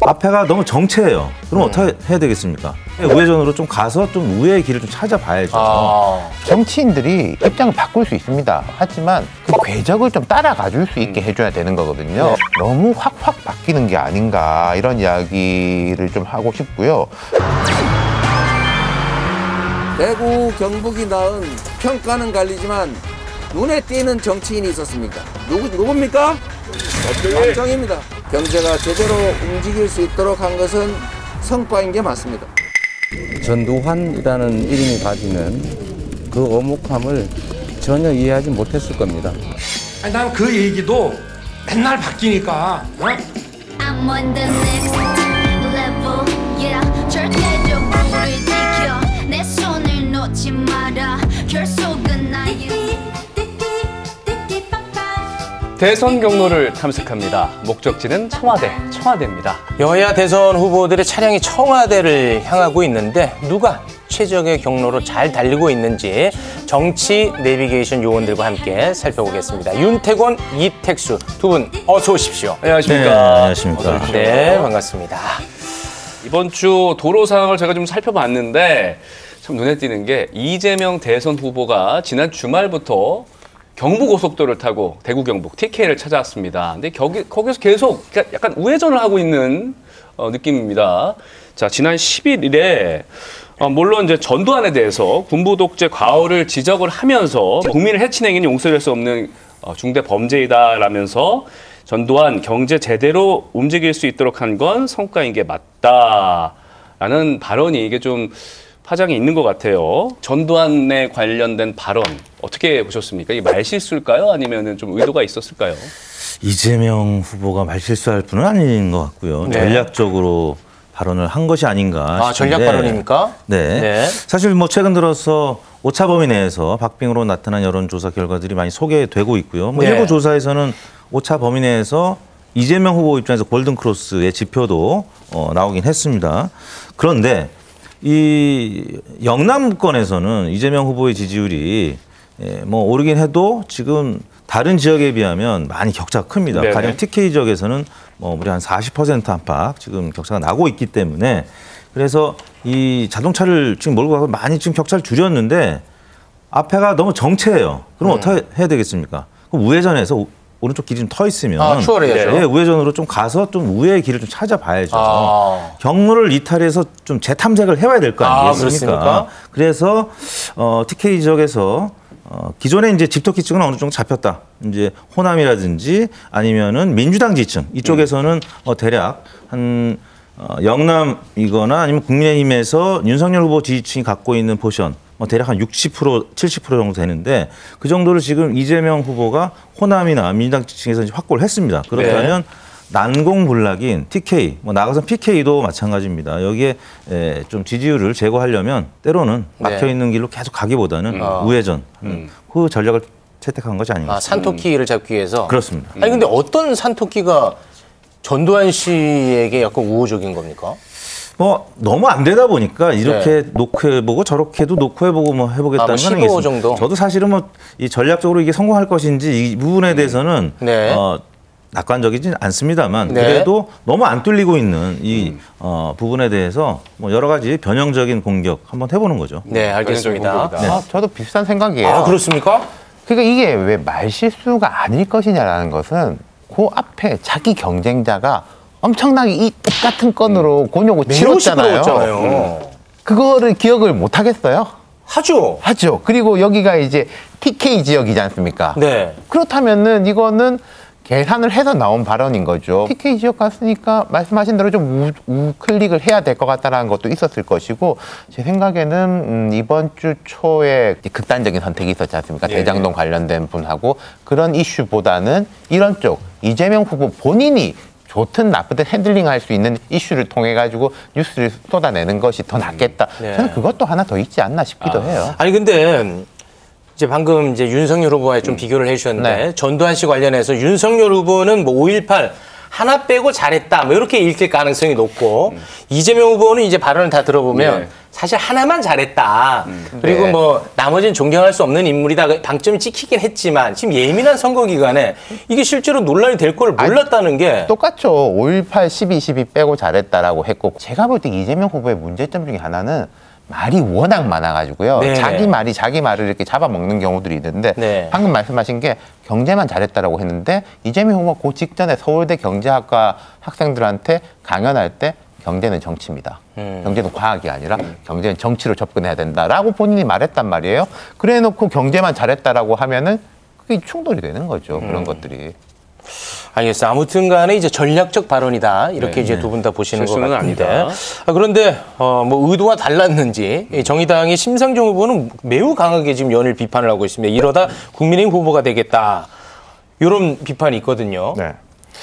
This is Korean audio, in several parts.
앞에가 너무 정체예요. 그럼 어떻게 해야 되겠습니까? 우회전으로 좀 가서 좀 우회의 길을 좀 찾아봐야죠. 정치인들이 입장을 바꿀 수 있습니다. 하지만 그 궤적을 좀 따라가 줄 수 있게 해줘야 되는 거거든요. 너무 확 바뀌는 게 아닌가 이런 이야기를 좀 하고 싶고요. 대구, 경북이 낳은 평가는 갈리지만 눈에 띄는 정치인이 있었습니까? 누굽니까? 박정희입니다. 경제가 제대로 움직일 수 있도록 한 것은 성과인 게 맞습니다. 전두환이라는 이름이 가지는 그 어묵함을 전혀 이해하지 못했을 겁니다. 아니, 난 그 얘기도 맨날 바뀌니까. I'm on the next level, yeah. 절대적으로 지켜 내 손을 놓지 마라. 결속은 나의. 대선 경로를 탐색합니다. 목적지는 청와대입니다. 여야 대선 후보들의 차량이 청와대를 향하고 있는데 누가 최적의 경로로 잘 달리고 있는지 정치 내비게이션 요원들과 함께 살펴보겠습니다. 윤태곤, 이택수 두 분 어서 오십시오. 안녕하십니까? 네, 안녕하십니까? 네, 반갑습니다. 이번 주 도로 상황을 제가 좀 살펴봤는데 참 눈에 띄는 게 이재명 대선 후보가 지난 주말부터 경부고속도로를 타고 대구 경북 TK를 찾아왔습니다. 근데 거기서 계속 약간 우회전을 하고 있는 느낌입니다. 자, 지난 11일에 물론 이제 전두환에 대해서 군부 독재 과오를 지적을 하면서 국민을 해친 행위는 용서될 수 없는 중대 범죄이다라면서 전두환 경제 제대로 움직일 수 있도록 한 건 성과인 게 맞다라는 발언이 이게 좀 파장이 있는 것 같아요. 전두환에 관련된 발언 어떻게 보셨습니까? 이게 말실수일까요? 아니면 좀 의도가 있었을까요? 이재명 후보가 말실수할 분은 아닌 것 같고요. 네. 전략적으로 발언을 한 것이 아닌가 싶은데. 전략 발언입니까? 네. 네. 사실 뭐 최근 들어서 오차범위 내에서 박빙으로 나타난 여론조사 결과들이 많이 소개되고 있고요. 뭐 네. 일부 조사에서는 오차범위 내에서 이재명 후보 입장에서 골든크로스의 지표도 나오긴 했습니다. 그런데 이 영남권에서는 이재명 후보의 지지율이 뭐 오르긴 해도 지금 다른 지역에 비하면 많이 격차가 큽니다. 네네. 가령 TK 지역에서는 뭐 무려 한 40% 안팎 지금 격차가 나고 있기 때문에 그래서 이 자동차를 지금 몰고 가고 많이 지금 격차를 줄였는데 앞에가 너무 정체예요. 그럼 어떻게 해야 되겠습니까? 그럼 우회전해서 오른쪽 길이 좀 터 있으면 추월해야죠. 네, 우회전으로 좀 가서 좀 우회의 길을 좀 찾아봐야죠. 경로를 이탈해서 좀 재탐색을 해봐야 될 거 아니겠습니까? 그렇습니까? 그래서 TK 지역에서 기존에 이제 집토끼층은 어느 정도 잡혔다. 이제 호남이라든지 아니면은 민주당 지층 이쪽에서는 대략 한 영남이거나 아니면 국민의힘에서 윤석열 후보 지지층이 갖고 있는 포션 대략 한 60%, 70% 정도 되는데 그 정도를 지금 이재명 후보가 호남이나 민주당 지층에서 이제 확보를 했습니다. 그렇다면 난공불락인 TK, 나가선 PK도 마찬가지입니다. 여기에 좀 지지율을 제고하려면 때로는 막혀있는 길로 계속 가기보다는 우회전, 그 전략을 채택한 것이 아닌가 싶습니다. 산토끼를 잡기 위해서? 그렇습니다. 아니 근데 어떤 산토끼가 전두환 씨에게 약간 우호적인 겁니까? 너무 안 되다 보니까 이렇게 노크해보고 저렇게도 노크해보고 해보겠다는 건 시도 정도? 저도 사실은 이 전략적으로 이게 성공할 것인지 이 부분에 대해서는 낙관적이진 않습니다만 그래도 너무 안 뚫리고 있는 이 부분에 대해서 여러 가지 변형적인 공격 한번 해보는 거죠. 네, 알겠습니다. 저도 비슷한 생각이에요. 그렇습니까? 그러니까 이게 왜 말실수가 아닐 것이냐라는 것은 그 앞에 자기 경쟁자가 엄청나게 이 똑같은 건으로 곤욕을 치렀잖아요. 그거를 기억을 못 하겠어요? 하죠. 그리고 여기가 이제 TK 지역이지 않습니까? 네. 그렇다면은 이거는 계산을 해서 나온 발언인 거죠. TK 지역 갔으니까 말씀하신 대로 좀 우클릭을 해야 될 것 같다는 것도 있었을 것이고 제 생각에는 이번 주 초에 극단적인 선택이 있었지 않습니까? 대장동 관련된 분하고 그런 이슈보다는 이런 쪽 이재명 후보 본인이 좋든 나쁘든 핸들링할 수 있는 이슈를 통해 가지고 뉴스를 쏟아내는 것이 더 낫겠다. 저는 그것도 하나 더 있지 않나 싶기도 해요. 아니 근데 이제 방금 이제 윤석열 후보와 좀 비교를 해주셨는데 전두환 씨 관련해서 윤석열 후보는 5.18 하나 빼고 잘했다. 뭐 이렇게 읽힐 가능성이 높고 이재명 후보는 이제 발언을 다 들어보면 네. 사실 하나만 잘했다. 그리고 네. 뭐 나머지는 존경할 수 없는 인물이다. 방점이 찍히긴 했지만 지금 예민한 선거 기간에 이게 실제로 논란이 될 걸 몰랐다는 게 똑같죠. 5.18, 12 빼고 잘했다라고 했고 제가 볼 때 이재명 후보의 문제점 중에 하나는 말이 워낙 많아가지고요. 네. 자기 말을 이렇게 잡아먹는 경우들이 있는데 네. 방금 말씀하신 게 경제만 잘했다라고 했는데 이재명 후보가 그 직전에 서울대 경제학과 학생들한테 강연할 때 경제는 정치입니다. 경제는 과학이 아니라 경제는 정치로 접근해야 된다라고 본인이 말했단 말이에요. 그래놓고 경제만 잘했다라고 하면은 그게 충돌이 되는 거죠. 그런 것들이. 알겠어요. 아무튼 간에 이제 전략적 발언이다. 이렇게 네. 이제 두 분 다 보시는 것 실수는 같은데. 아니다. 그런데 뭐 의도가 달랐는지 이 정의당의 심상정 후보는 매우 강하게 지금 연일 비판을 하고 있습니다. 이러다 국민의힘 후보가 되겠다. 이런 비판이 있거든요. 네.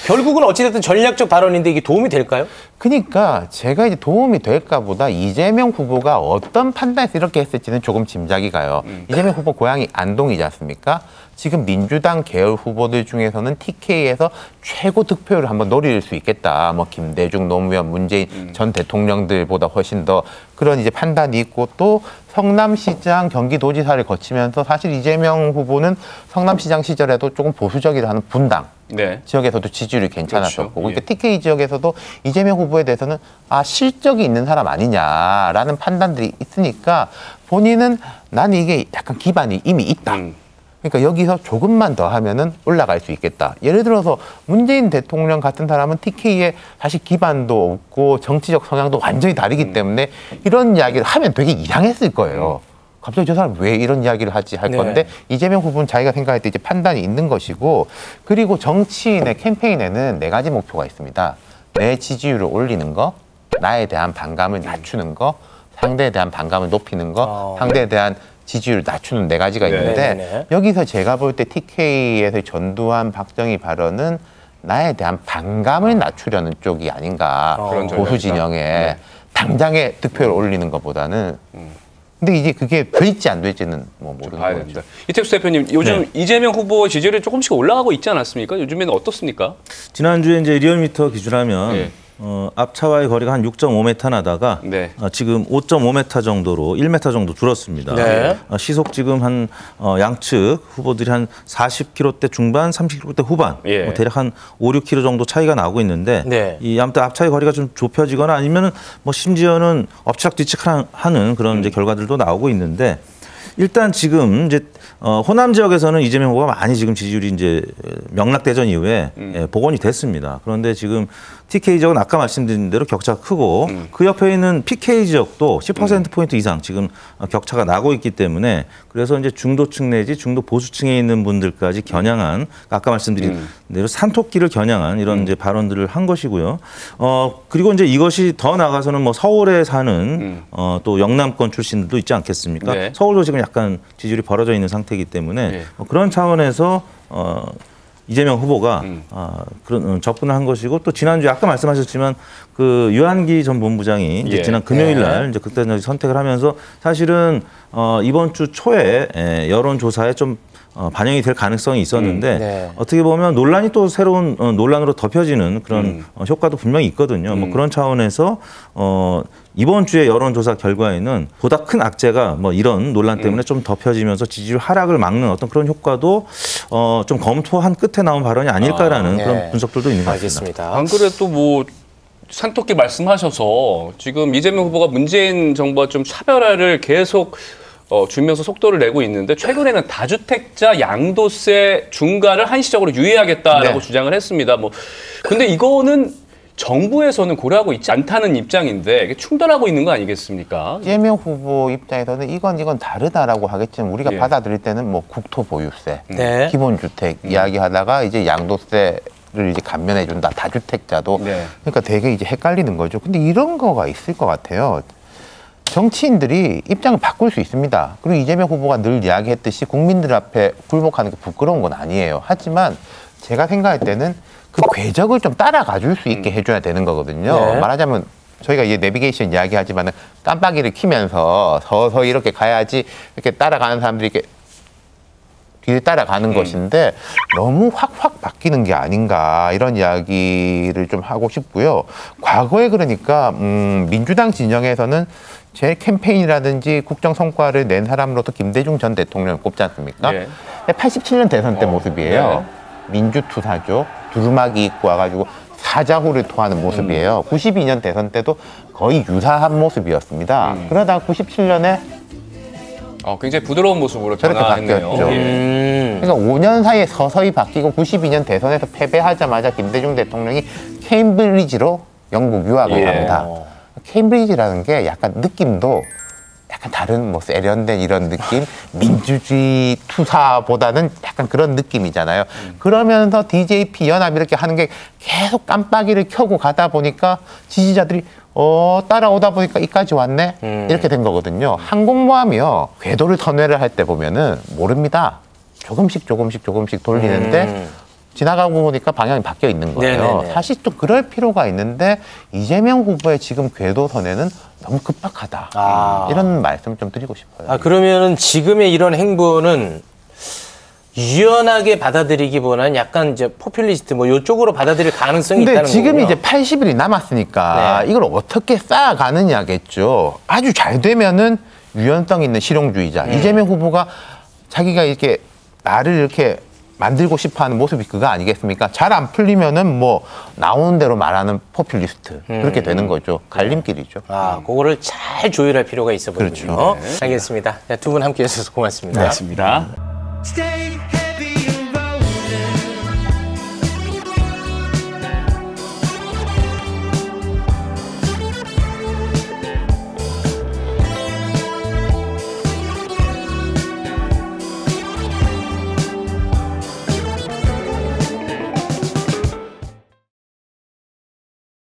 결국은 어찌됐든 전략적 발언인데 이게 도움이 될까요? 그러니까 제가 이제 도움이 될까 보다 이재명 후보가 어떤 판단에서 이렇게 했을지는 조금 짐작이 가요. 이재명 후보 고향이 안동이지 않습니까? 지금 민주당 계열 후보들 중에서는 TK에서 최고 득표율을 한번 노릴 수 있겠다. 뭐 김대중, 노무현, 문재인 전 대통령들보다 훨씬 더 그런 이제 판단이 있고 또 성남시장, 경기도지사를 거치면서 사실 이재명 후보는 성남시장 시절에도 조금 보수적이라 하는 분당 네. 지역에서도 지지율이 괜찮았었고 그렇죠. 그러니까 TK 지역에서도 이재명 후보에 대해서는 실적이 있는 사람 아니냐라는 판단들이 있으니까 본인은 나는 이게 약간 기반이 이미 있다. 그러니까 여기서 조금만 더 하면은 올라갈 수 있겠다. 예를 들어서 문재인 대통령 같은 사람은 TK에 사실 기반도 없고 정치적 성향도 완전히 다르기 때문에 이런 이야기를 하면 되게 이상했을 거예요. 갑자기 저 사람 왜 이런 이야기를 하지 할 건데 이재명 후보는 자기가 생각할 때 이제 판단이 있는 것이고 그리고 정치인의 캠페인에는 4가지 목표가 있습니다. 내 지지율을 올리는 거, 나에 대한 반감을 낮추는 거, 상대에 대한 반감을 높이는 거, 상대에 대한 지지율을 낮추는 4가지가 있는데 여기서 제가 볼 때 TK에서 전두환, 박정희 발언은 나에 대한 반감을 낮추려는 쪽이 아닌가. 보수 진영에 당장의 득표를 올리는 것보다는 근데 이제 그게 될지 안 될지는 뭐 모르는 거죠. 됩니다. 이택수 대표님, 요즘 이재명 후보 지지율이 조금씩 올라가고 있지 않았습니까? 요즘에는 어떻습니까? 지난주에 이제 리얼미터 기준하면 앞차와의 거리가 한 6.5m 나다가 지금 5.5m 정도로 1m 정도 줄었습니다. 네. 시속 지금 한 양측 후보들이 한 40km대 중반, 30km대 후반 뭐 대략 한 5, 6km 정도 차이가 나고 있는데 이 아무튼 앞차의 거리가 좀 좁혀지거나 아니면은 뭐 심지어는 엎치락뒤치락하는 그런 이제 결과들도 나오고 있는데 일단 지금 이제 호남 지역에서는 이재명 후보가 많이 지금 지지율이 이제 명락대전 이후에 복원이 됐습니다. 그런데 지금 TK 지역은 아까 말씀드린 대로 격차가 크고 그 옆에 있는 PK 지역도 10%포인트 이상 지금 격차가 나고 있기 때문에 그래서 이제 중도층 내지 중도 보수층에 있는 분들까지 겨냥한 아까 말씀드린 대로 산토끼를 겨냥한 이런 이제 발언들을 한 것이고요. 그리고 이제 이것이 더 나가서는 뭐 서울에 사는 또 영남권 출신들도 있지 않겠습니까? 서울도 지금 약간 지지율이 벌어져 있는 상태이기 때문에 그런 차원에서 이재명 후보가 그런 접근을 한 것이고 또 지난주에 아까 말씀하셨지만 그 유한기 전 본부장이 이제 지난 금요일 날 이제 극단적 선택을 하면서 사실은 이번 주 초에 여론조사에 좀 반영이 될 가능성이 있었는데 어떻게 보면 논란이 또 새로운 논란으로 덮여지는 그런 효과도 분명히 있거든요. 뭐 그런 차원에서 이번 주에 여론조사 결과에는 보다 큰 악재가 뭐 이런 논란 때문에 좀 덮여지면서 지지율 하락을 막는 어떤 그런 효과도 좀 검토한 끝에 나온 발언이 아닐까라는 그런 분석들도 있는 것 같습니다. 안 그래도 뭐 산토끼 말씀하셔서 지금 이재명 후보가 문재인 정부와 좀 차별화를 계속 주면서 속도를 내고 있는데 최근에는 다주택자 양도세 중과를 한시적으로 유예하겠다라고 주장을 했습니다. 뭐 근데 이거는 정부에서는 고려하고 있지 않다는 입장인데 충돌하고 있는 거 아니겠습니까? 이재명 후보 입장에서는 이건 다르다라고 하겠지만 우리가 받아들일 때는 뭐 국토보유세, 기본주택 이야기하다가 이제 양도세 를 이제 감면해 준다. 다주택자도. 그러니까 되게 이제 헷갈리는 거죠. 근데 이런 거가 있을 것 같아요. 정치인들이 입장을 바꿀 수 있습니다. 그리고 이재명 후보가 늘 이야기했듯이 국민들 앞에 굴복하는 게 부끄러운 건 아니에요. 하지만 제가 생각할 때는 그 궤적을 좀 따라가 줄 수 있게 해줘야 되는 거거든요. 말하자면 저희가 이제 내비게이션 이야기하지만은 깜빡이를 켜면서 서서히 이렇게 가야지 이렇게 따라가는 사람들이 이렇게 뒤에 따라가는 것인데 너무 확확 바뀌는 게 아닌가 이런 이야기를 좀 하고 싶고요. 과거에 그러니까 민주당 진영에서는 제 캠페인이라든지 국정 성과를 낸 사람으로서 김대중 전 대통령을 꼽지 않습니까? 예. 87년 대선 때 모습이에요. 민주투사죠. 두루마기 입고 와가지고 사자후를 토하는 모습이에요. 92년 대선 때도 거의 유사한 모습이었습니다. 그러다가 97년에 굉장히 부드러운 모습으로 저렇게 변화했네요. 바뀌었죠. 그러니까 5년 사이에 서서히 바뀌고 92년 대선에서 패배하자마자 김대중 대통령이 케임브리지로 영국 유학을 갑니다. 케임브리지라는 게 약간 느낌도 약간 다른 뭐 세련된 이런 느낌, 민주주의 투사보다는 약간 그런 느낌이잖아요. 그러면서 DJP 연합 이렇게 하는 게 계속 깜빡이를 켜고 가다 보니까 지지자들이 따라오다 보니까 이까지 왔네 이렇게 된 거거든요. 항공모함이요 궤도를 선회를 할 때 보면은 모릅니다. 조금씩 돌리는데 지나가고 보니까 방향이 바뀌어 있는 거예요. 네네네. 사실 좀 그럴 필요가 있는데 이재명 후보의 지금 궤도 선회는 너무 급박하다. 이런 말씀을 좀 드리고 싶어요. 그러면은 지금의 이런 행보는 유연하게 받아들이기보다는 약간 이제 포퓰리스트 뭐 이쪽으로 받아들일 가능성이 근데 있다는 지금 거군요. 이제 80일이 남았으니까 네. 이걸 어떻게 쌓아가느냐겠죠. 아주 잘 되면은 유연성 있는 실용주의자. 이재명 후보가 자기가 이렇게 나를 이렇게 만들고 싶어하는 모습이 그거 아니겠습니까? 잘 안 풀리면은 뭐 나오는 대로 말하는 포퓰리스트 그렇게 되는 거죠. 갈림길이죠. 그거를 잘 조율할 필요가 있어 보이군요. 그렇죠. 알겠습니다. 두 분 함께 해주셔서 고맙습니다. 맞습니다. Stay